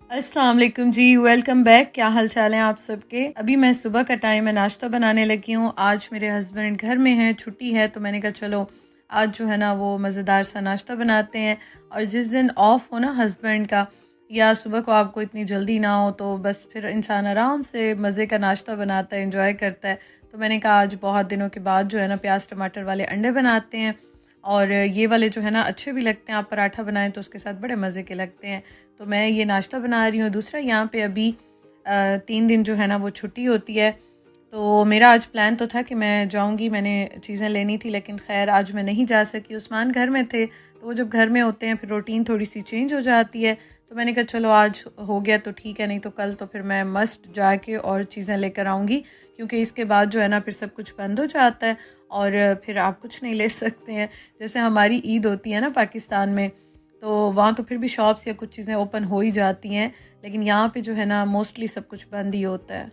अस्सलाम वालेकुम जी, welcome back. क्या हाल चाल है आप सबके। अभी मैं सुबह का टाइम है, नाश्ता बनाने लगी हूँ। आज मेरे हस्बैंड घर में हैं, छुट्टी है, तो मैंने कहा चलो आज जो है ना वो मज़ेदार सा नाश्ता बनाते हैं। और जिस दिन ऑफ हो ना हस्बैंड का, या सुबह को आपको इतनी जल्दी ना हो, तो बस फिर इंसान आराम से मज़े का नाश्ता बनाता है, इंजॉय करता है। तो मैंने कहा आज बहुत दिनों के बाद जो है ना प्याज टमाटर वाले अंडे बनाते हैं। और ये वाले जो है ना अच्छे भी लगते हैं, आप पराठा बनाएं तो उसके साथ बड़े मज़े के लगते हैं। तो मैं ये नाश्ता बना रही हूँ। दूसरा यहाँ पे अभी 3 दिन जो है ना वो छुट्टी होती है। तो मेरा आज प्लान तो था कि मैं जाऊँगी, मैंने चीज़ें लेनी थी, लेकिन खैर आज मैं नहीं जा सकी। उस्मान घर में थे, तो वो जब घर में होते हैं फिर रूटीन थोड़ी सी चेंज हो जाती है। तो मैंने कहा चलो आज हो गया तो ठीक है, नहीं तो कल तो फिर मैं मस्ट जाके और चीज़ें लेकर आऊँगी, क्योंकि इसके बाद जो है ना फिर सब कुछ बंद हो जाता है और फिर आप कुछ नहीं ले सकते हैं। जैसे हमारी ईद होती है ना पाकिस्तान में, तो वहाँ तो फिर भी शॉप्स या कुछ चीज़ें ओपन हो ही जाती हैं, लेकिन यहाँ पे जो है ना मोस्टली सब कुछ बंद ही होता है।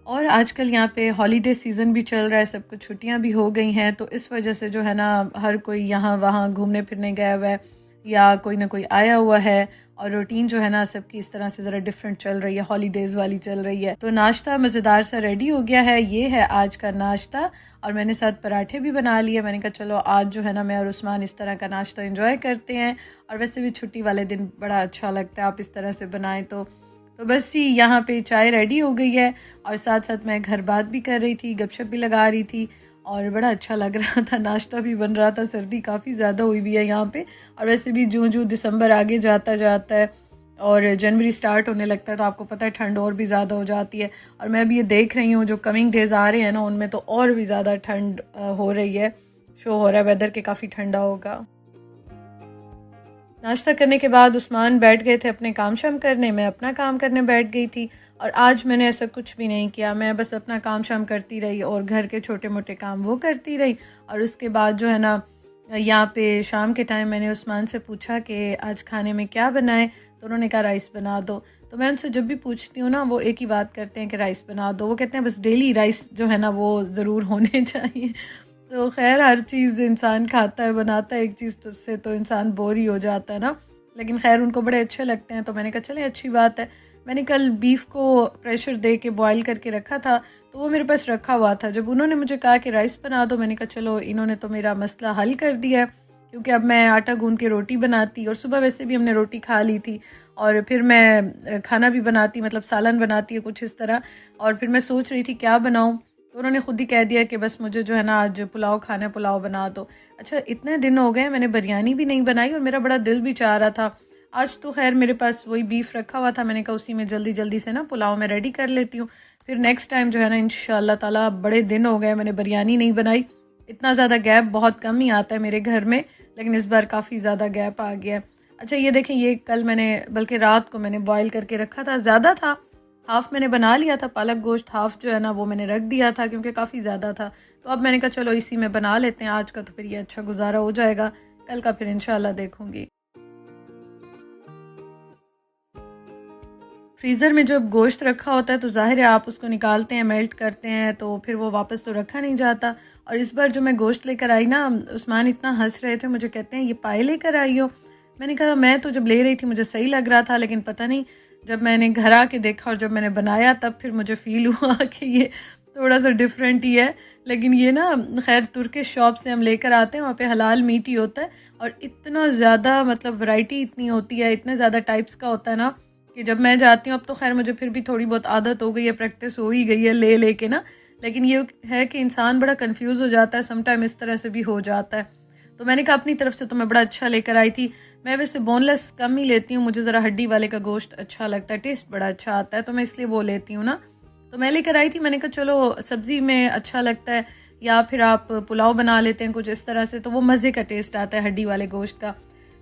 और आजकल यहाँ पे हॉलीडे सीज़न भी चल रहा है, सब कुछ छुट्टियाँ भी हो गई हैं, तो इस वजह से जो है ना हर कोई यहाँ वहाँ घूमने फिरने गया हुआ है, या कोई ना कोई आया हुआ है। और रूटीन जो है ना सबकी इस तरह से ज़रा डिफरेंट चल रही है, हॉलीडेज़ वाली चल रही है। तो नाश्ता मज़ेदार सा रेडी हो गया है, ये है आज का नाश्ता। और मैंने साथ पराठे भी बना लिए। मैंने कहा चलो आज जो है ना मैं और उस्मान इस तरह का नाश्ता एंजॉय करते हैं। और वैसे भी छुट्टी वाले दिन बड़ा अच्छा लगता है आप इस तरह से बनाएं तो बस ही यहाँ पे चाय रेडी हो गई है। और साथ साथ मैं घर बात भी कर रही थी, गपशप भी लगा रही थी, और बड़ा अच्छा लग रहा था। नाश्ता भी बन रहा था। सर्दी काफ़ी ज़्यादा हुई हुई है यहाँ पे, और वैसे भी जूं जूं दिसंबर आगे जाता जाता है और जनवरी स्टार्ट होने लगता है, तो आपको पता है ठंड और भी ज़्यादा हो जाती है। और मैं भी ये देख रही हूँ जो कमिंग डेज़ आ रहे हैं ना, उनमें तो और भी ज़्यादा ठंड हो रही है। शो हो रहा है वेदर के काफ़ी ठंडा होगा। नाश्ता करने के बाद उस्मान बैठ गए थे अपने काम शाम करने, मैं अपना काम करने बैठ गई थी। और आज मैंने ऐसा कुछ भी नहीं किया, मैं बस अपना काम शाम करती रही और घर के छोटे मोटे काम वो करती रही। और उसके बाद जो है ना यहाँ पे शाम के टाइम मैंने उस्मान से पूछा कि आज खाने में क्या बनाएं, तो उन्होंने कहा राइस बना दो। तो मैं उनसे जब भी पूछती हूँ ना वो एक ही बात करते हैं कि राइस बना दो। वो कहते हैं बस डेली राइस जो है ना वो ज़रूर होने चाहिए। तो खैर हर चीज़ इंसान खाता है बनाता है एक चीज़, तो उससे तो इंसान बोर ही हो जाता है ना। लेकिन खैर उनको बड़े अच्छे लगते हैं, तो मैंने कहा चलें अच्छी बात है। मैंने कल बीफ को प्रेशर दे के बॉयल करके रखा था, तो वो मेरे पास रखा हुआ था। जब उन्होंने मुझे कहा कि राइस बना दो, मैंने कहा चलो इन्होंने तो मेरा मसला हल कर दिया है, क्योंकि अब मैं आटा गूंद के रोटी बनाती, और सुबह वैसे भी हमने रोटी खा ली थी। और फिर मैं खाना भी बनाती, मतलब सालन बनाती है कुछ इस तरह। और फिर मैं सोच रही थी क्या बनाऊँ, तो उन्होंने खुद ही कह दिया कि बस मुझे जो है ना आज पुलाव खाना है, पुलाव बना दो। अच्छा इतने दिन हो गए मैंने बिरयानी भी नहीं बनाई, और मेरा बड़ा दिल भी चाह रहा था। आज तो खैर मेरे पास वही बीफ रखा हुआ था, मैंने कहा उसी में जल्दी जल्दी से ना पुलाव मैं रेडी कर लेती हूँ। फिर नेक्स्ट टाइम जो है ना इंशाल्लाह ताला, बड़े दिन हो गए मैंने बिरयानी नहीं बनाई। इतना ज़्यादा गैप बहुत कम ही आता है मेरे घर में, लेकिन इस बार काफ़ी ज़्यादा गैप आ गया है। अच्छा ये देखें, ये कल मैंने, बल्कि रात को मैंने बॉयल करके रखा था, ज़्यादा था। हाफ़ मैंने बना लिया था पालक गोश्त, हाफ़ जो है ना वो मैंने रख दिया था क्योंकि काफ़ी ज़्यादा था। तो अब मैंने कहा चलो इसी में बना लेते हैं आज का, तो फिर ये अच्छा गुजारा हो जाएगा। कल का फिर इंशाल्लाह देखूंगी। फ्रीज़र में जब गोश्त रखा होता है तो ज़ाहिर है आप उसको निकालते हैं, मेल्ट करते हैं, तो फिर वो वापस तो रखा नहीं जाता। और इस बार जो मैं गोश्त लेकर आई ना, उस्मान इतना हंस रहे थे, मुझे कहते हैं ये पाए लेकर आई हो। मैंने कहा मैं तो जब ले रही थी मुझे सही लग रहा था, लेकिन पता नहीं जब मैंने घर आके देखा और जब मैंने बनाया तब फिर मुझे फ़ील हुआ कि ये थोड़ा सा डिफरेंट ही है। लेकिन ये ना खैर तुर्किश शॉप से हम लेकर आते हैं, वहाँ पे हलाल मीट ही होता है। और इतना ज़्यादा मतलब वैरायटी इतनी होती है, इतने ज़्यादा टाइप्स का होता है ना, कि जब मैं जाती हूँ, अब तो खैर मुझे फिर भी थोड़ी बहुत आदत हो गई है, प्रैक्टिस हो ही गई है ले लेके ना। लेकिन ये है कि इंसान बड़ा कंफ्यूज हो जाता है, समटाइम इस तरह से भी हो जाता है। तो मैंने कहा अपनी तरफ से तो मैं बड़ा अच्छा लेकर आई थी। मैं वैसे बोनलेस कम ही लेती हूँ, मुझे ज़रा हड्डी वाले का गोश्त अच्छा लगता है, टेस्ट बड़ा अच्छा आता है, तो मैं इसलिए वो लेती हूँ ना। तो मैं लेकर आई थी, मैंने कहा चलो सब्ज़ी में अच्छा लगता है, या फिर आप पुलाव बना लेते हैं कुछ इस तरह से, तो वो मज़े का टेस्ट आता है हड्डी वाले गोश्त का।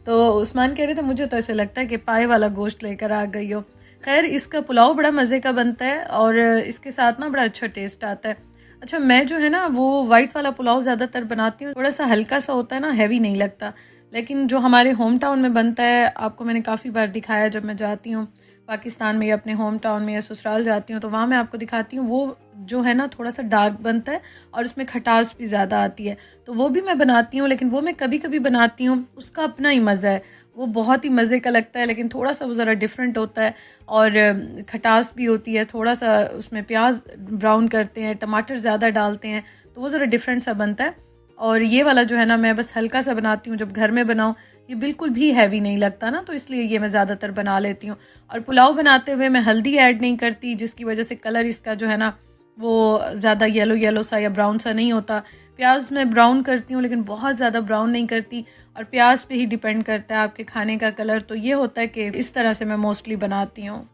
तो उस्मान कह रहे थे मुझे तो ऐसे लगता है कि पाए वाला गोश्त लेकर आ गई हो। खैर इसका पुलाव बड़ा मज़े का बनता है, और इसके साथ ना बड़ा अच्छा टेस्ट आता है। अच्छा मैं जो है ना वो वाइट वाला पुलाव ज़्यादातर बनाती हूँ, थोड़ा सा हल्का सा होता है ना, हैवी नहीं लगता। लेकिन जो हमारे होम टाउन में बनता है, आपको मैंने काफ़ी बार दिखाया जब मैं जाती हूँ पाकिस्तान में या अपने होम टाउन में या ससुराल जाती हूँ तो वहाँ मैं आपको दिखाती हूँ, वो जो है ना थोड़ा सा डार्क बनता है और उसमें खटास भी ज़्यादा आती है। तो वो भी मैं बनाती हूँ, लेकिन वो मैं कभी कभी बनाती हूँ, उसका अपना ही मज़ा है, वो बहुत ही मज़े का लगता है, लेकिन थोड़ा सा वो ज़रा डिफरेंट होता है और खटास भी होती है। थोड़ा सा उसमें प्याज ब्राउन करते हैं, टमाटर ज़्यादा डालते हैं, तो वो ज़रा डिफरेंट सा बनता है। और ये वाला जो है ना मैं बस हल्का सा बनाती हूँ, जब घर में बनाऊँ ये बिल्कुल भी हैवी नहीं लगता ना, तो इसलिए ये मैं ज़्यादातर बना लेती हूँ। और पुलाव बनाते हुए मैं हल्दी ऐड नहीं करती, जिसकी वजह से कलर इसका जो है ना वो ज़्यादा येलो येलो सा या ब्राउन सा नहीं होता। प्याज मैं ब्राउन करती हूँ, लेकिन बहुत ज़्यादा ब्राउन नहीं करती, और प्याज पे ही डिपेंड करता है आपके खाने का कलर। तो ये होता है कि इस तरह से मैं मोस्टली बनाती हूँ।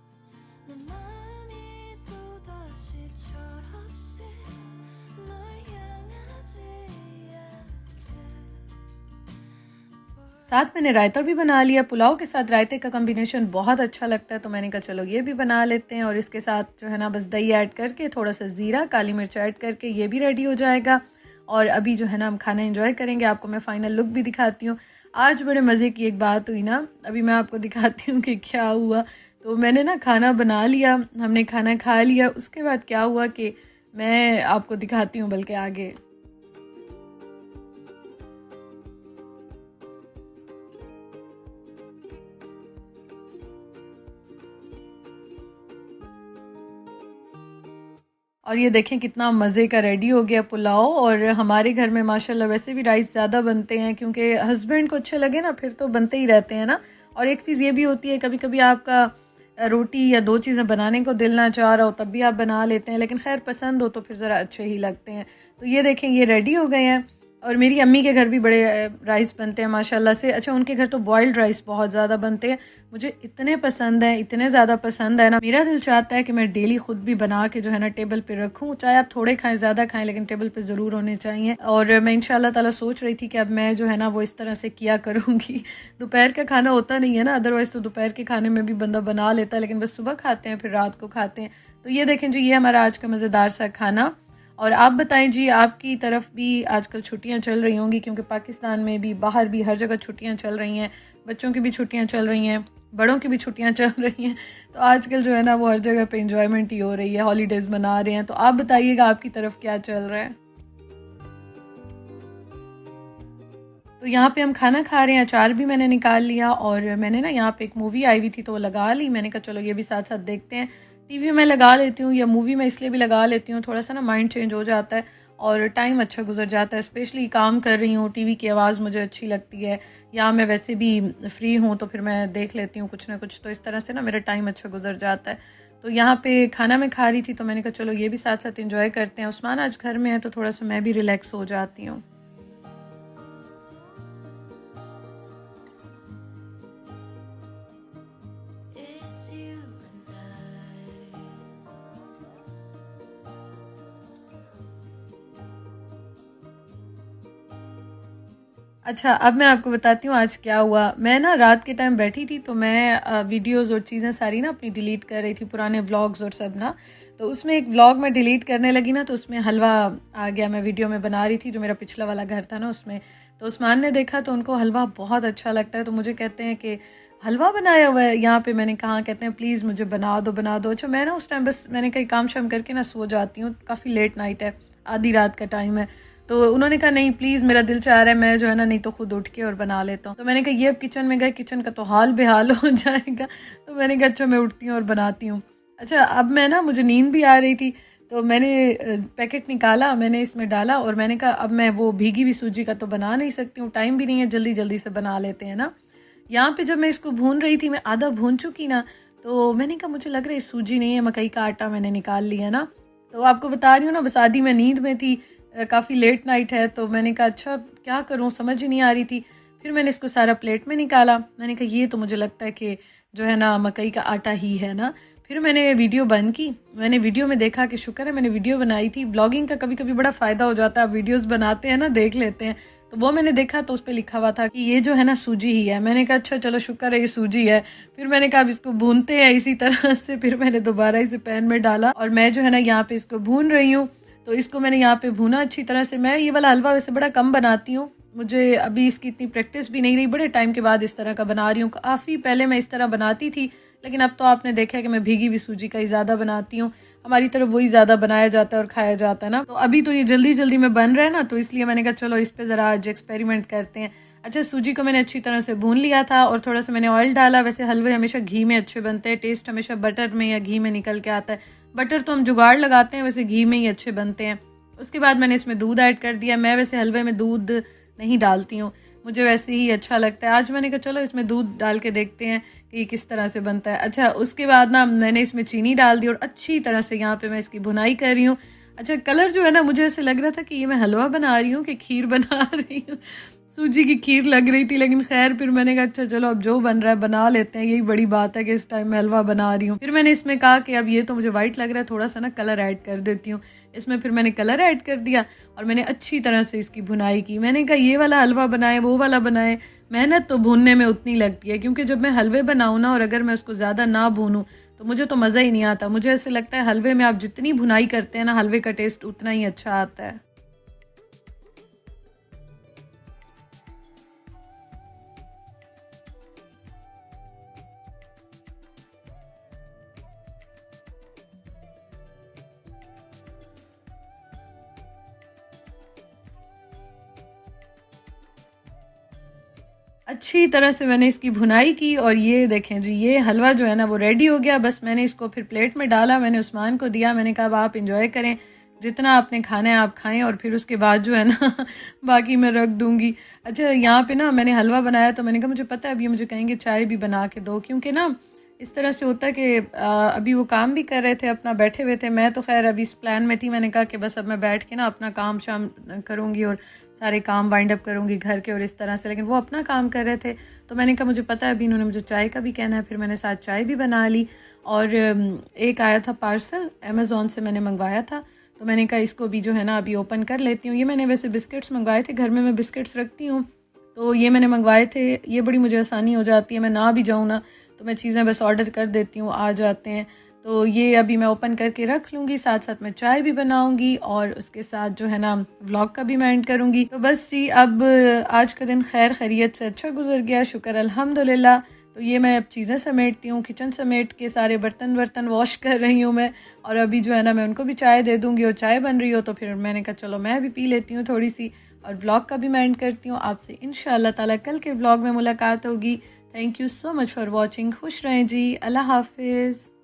साथ मैंने रायता भी बना लिया। पुलाव के साथ रायते का कॉम्बिनेशन बहुत अच्छा लगता है, तो मैंने कहा चलो ये भी बना लेते हैं। और इसके साथ जो है ना बस दही ऐड करके, थोड़ा सा ज़ीरा, काली मिर्च ऐड करके ये भी रेडी हो जाएगा। और अभी जो है ना हम खाना एंजॉय करेंगे। आपको मैं फ़ाइनल लुक भी दिखाती हूँ। आज बड़े मज़े की एक बात हुई ना, अभी मैं आपको दिखाती हूँ कि क्या हुआ। तो मैंने ना खाना बना लिया, हमने खाना खा लिया, उसके बाद क्या हुआ कि मैं आपको दिखाती हूँ बल्कि आगे। और ये देखें कितना मज़े का रेडी हो गया पुलाव। और हमारे घर में माशाल्लाह वैसे भी राइस ज़्यादा बनते हैं, क्योंकि हस्बैंड को अच्छे लगे ना फिर तो बनते ही रहते हैं ना। और एक चीज़ ये भी होती है, कभी कभी आपका रोटी या दो चीज़ें बनाने को दिल ना चाह रहा हो तब भी आप बना लेते हैं, लेकिन खैर पसंद हो तो फिर ज़रा अच्छे ही लगते हैं। तो ये देखें ये रेडी हो गए हैं। और मेरी अम्मी के घर भी बड़े राइस बनते हैं माशाल्लाह से। अच्छा, उनके घर तो बॉइल्ड राइस बहुत ज़्यादा बनते हैं, मुझे इतने पसंद हैं, इतने ज़्यादा पसंद है ना, मेरा दिल चाहता है कि मैं डेली खुद भी बना के जो है ना टेबल पे रखूँ। चाहे आप थोड़े खाएं ज़्यादा खाएं, लेकिन टेबल पे ज़रूर होने चाहिए। और मैं इंशाल्लाह ताला सोच रही थी कि अब मैं जो है ना वो इस तरह से किया करूँगी। दोपहर का खाना होता नहीं है ना, अदरवाइज़ तो दोपहर के खाने में भी बंदा बना लेता है, लेकिन बस सुबह खाते हैं फिर रात को खाते हैं। तो ये देखें जी, ये हमारा आज का मज़ेदार सा खाना। और आप बताएं जी, आपकी तरफ भी आजकल छुट्टियां चल रही होंगी, क्योंकि पाकिस्तान में भी बाहर भी हर जगह छुट्टियां चल रही हैं। बच्चों की भी छुट्टियां चल रही हैं, बड़ों की भी छुट्टियां चल रही हैं। तो आजकल जो है ना वो हर जगह पे इंजॉयमेंट ही हो रही है, हॉलीडेज़ मना रहे हैं। तो आप बताइएगा आपकी तरफ क्या चल रहा है। तो यहाँ पे हम खाना खा रहे हैं, अचार भी मैंने निकाल लिया। और मैंने ना यहाँ पे एक मूवी आई हुई थी तो वो लगा ली। मैंने कहा चलो ये भी साथ साथ देखते हैं। टीवी में लगा लेती हूँ या मूवी में इसलिए भी लगा लेती हूँ, थोड़ा सा ना माइंड चेंज हो जाता है और टाइम अच्छा गुजर जाता है। स्पेशली काम कर रही हूँ, टीवी की आवाज़ मुझे अच्छी लगती है, या मैं वैसे भी फ्री हूँ तो फिर मैं देख लेती हूँ कुछ ना कुछ। तो इस तरह से ना मेरा टाइम अच्छा गुजर जाता है। तो यहाँ पे खाना मैं खा रही थी तो मैंने कहा चलो ये भी साथ साथ इंजॉय करते हैं। उस्मान आज घर में है तो थोड़ा सा मैं भी रिलैक्स हो जाती हूँ। अच्छा, अब मैं आपको बताती हूँ आज क्या हुआ। मैं ना रात के टाइम बैठी थी तो मैं वीडियोज़ और चीज़ें सारी ना अपनी डिलीट कर रही थी, पुराने व्लॉग्स और सब ना। तो उसमें एक व्लॉग मैं डिलीट करने लगी ना, तो उसमें हलवा आ गया। मैं वीडियो में बना रही थी, जो मेरा पिछला वाला घर था ना उसमें। तो उस्मान ने देखा तो उनको हलवा बहुत अच्छा लगता है, तो मुझे कहते हैं कि हलवा बनाया हुआ है यहाँ पे। मैंने कहा, कहते हैं प्लीज़ मुझे बना दो बना दो। अच्छा, मैं ना उस टाइम बस मैंने कहीं काम शाम करके ना सो जाती हूँ, काफ़ी लेट नाइट है, आधी रात का टाइम है। तो उन्होंने कहा नहीं प्लीज़ मेरा दिल चाह रहा है, मैं जो है ना नहीं तो खुद उठ के और बना लेता हूँ। तो मैंने कहा ये अब किचन में गए, किचन का तो हाल बेहाल हो जाएगा। तो मैंने कहा अच्छा मैं उठती हूँ और बनाती हूँ। अच्छा, अब मैं ना मुझे नींद भी आ रही थी तो मैंने पैकेट निकाला, मैंने इसमें डाला और मैंने कहा अब मैं वो भीगी हुई सूजी का तो बना नहीं सकती हूँ, टाइम भी नहीं है, जल्दी जल्दी से बना लेते हैं ना। यहाँ पे जब मैं इसको भून रही थी, मैं आधा भून चुकी ना, तो मैंने कहा मुझे लग रहा है सूजी नहीं है, मकई का आटा मैंने निकाल लिया ना। तो आपको बता रही हूँ ना, बस आधी मैं नींद में थी, काफ़ी लेट नाइट है। तो मैंने कहा अच्छा क्या करूँ, समझ ही नहीं आ रही थी। फिर मैंने इसको सारा प्लेट में निकाला। मैंने कहा ये तो मुझे लगता है कि जो है ना मकई का आटा ही है ना। फिर मैंने वीडियो बंद की, मैंने वीडियो में देखा कि शुक्र है मैंने वीडियो बनाई थी। ब्लॉगिंग का कभी कभी बड़ा फ़ायदा हो जाता है, आप वीडियोस बनाते हैं ना, देख लेते हैं। तो वो मैंने देखा तो उस पर लिखा हुआ था कि ये जो है ना सूजी ही है। मैंने कहा अच्छा चलो शुक्र है ये सूजी है। फिर मैंने कहा अब इसको भूनते हैं इसी तरह से। फिर मैंने दोबारा इसे पैन में डाला और मैं जो है ना यहाँ पे इसको भून रही हूँ। तो इसको मैंने यहाँ पे भूना अच्छी तरह से। मैं ये वाला हलवा वैसे बड़ा कम बनाती हूँ, मुझे अभी इसकी इतनी प्रैक्टिस भी नहीं रही, बड़े टाइम के बाद इस तरह का बना रही हूँ। काफ़ी पहले मैं इस तरह बनाती थी, लेकिन अब तो आपने देखा है कि मैं भीगी हुई सूजी का ही ज़्यादा बनाती हूँ। हमारी तरफ वही ज़्यादा बनाया जाता है और खाया जाता है ना। तो अभी तो ये जल्दी जल्दी में बन रहा है ना, तो इसलिए मैंने कहा चलो इस पर ज़रा आज एक्सपेरिमेंट करते हैं। अच्छा, सूजी को मैंने अच्छी तरह से भून लिया था और थोड़ा सा मैंने ऑयल डाला। वैसे हलवे हमेशा घी में अच्छे बनते हैं, टेस्ट हमेशा बटर में या घी में निकल के आता है। बटर तो हम जुगाड़ लगाते हैं, वैसे घी में ही अच्छे बनते हैं। उसके बाद मैंने इसमें दूध ऐड कर दिया। मैं वैसे हलवे में दूध नहीं डालती हूँ, मुझे वैसे ही अच्छा लगता है। आज मैंने कहा चलो इसमें दूध डाल के देखते हैं कि किस तरह से बनता है। अच्छा, उसके बाद ना मैंने इसमें चीनी डाल दी और अच्छी तरह से यहाँ पे मैं इसकी भुनाई कर रही हूँ। अच्छा, कलर जो है ना, मुझे ऐसे लग रहा था कि ये मैं हलवा बना रही हूँ कि खीर बना रही हूँ। सूजी की खीर लग रही थी, लेकिन खैर फिर मैंने कहा अच्छा चलो अब जो बन रहा है बना लेते हैं, यही बड़ी बात है कि इस टाइम मैं हलवा बना रही हूँ। फिर मैंने इसमें कहा कि अब ये तो मुझे वाइट लग रहा है, थोड़ा सा ना कलर ऐड कर देती हूँ। इसमें फिर मैंने कलर ऐड कर दिया और मैंने अच्छी तरह से इसकी भुनाई की। मैंने कहा ये वाला हलवा बनाए, वो वाला बनाए, मेहनत तो भूनने में उतनी लगती है, क्योंकि जब मैं हलवे बनाऊँ ना और अगर मैं उसको ज़्यादा ना भूनूँ तो मुझे तो मज़ा ही नहीं आता। मुझे ऐसे लगता है हलवे में आप जितनी भुनाई करते हैं ना, हलवे का टेस्ट उतना ही अच्छा आता है। अच्छी तरह से मैंने इसकी भुनाई की और ये देखें जी, ये हलवा जो है ना वो रेडी हो गया। बस मैंने इसको फिर प्लेट में डाला, मैंने उस्मान को दिया। मैंने कहा अब आप इंजॉय करें, जितना आपने खाना है आप खाएं और फिर उसके बाद जो है ना बाकी मैं रख दूंगी। अच्छा, यहाँ पे ना मैंने हलवा बनाया तो मैंने कहा मुझे पता है अब ये मुझे कहेंगे चाय भी बना के दो, क्योंकि ना इस तरह से होता है कि अभी वो काम भी कर रहे थे, अपना बैठे हुए थे। मैं तो खैर अभी इस प्लान में थी, मैंने कहा कि बस अब मैं बैठ के ना अपना काम शाम करूँगी और सारे काम वाइंड अप करूँगी घर के और इस तरह से। लेकिन वो अपना काम कर रहे थे तो मैंने कहा मुझे पता है अभी इन्होंने मुझे चाय का भी कहना है। फिर मैंने साथ चाय भी बना ली। और एक आया था पार्सल, अमेज़ॉन से मैंने मंगवाया था, तो मैंने कहा इसको भी जो है ना अभी ओपन कर लेती हूँ। ये मैंने वैसे बिस्किट्स मंगवाए थे, घर में मैं बिस्किट्स रखती हूँ, तो ये मैंने मंगवाए थे। ये बड़ी मुझे आसानी हो जाती है, मैं ना भी जाऊँ ना तो मैं चीज़ें बस ऑर्डर कर देती हूँ, आ जाते हैं। तो ये अभी मैं ओपन करके रख लूँगी, साथ साथ मैं चाय भी बनाऊँगी और उसके साथ जो है ना व्लॉग का भी मैं एंड करूँगी। तो बस जी, अब आज का दिन खैर खैरियत से अच्छा गुजर गया, शुक्र अल्हम्दुलिल्लाह। तो ये मैं अब चीज़ें समेटती हूँ, किचन समेट के सारे बर्तन वॉश कर रही हूँ मैं। और अभी जो है ना मैं उनको भी चाय दे दूँगी और चाय बन रही हो तो फिर मैंने कहा चलो मैं भी पी लेती हूँ थोड़ी सी और व्लॉग का भी मैं एंड करती हूँ। आपसे इंशाअल्लाह ताला कल के व्लॉग में मुलाकात होगी। Thank you so much for watching. खुश रहें जी, अल्लाह हाफिज़।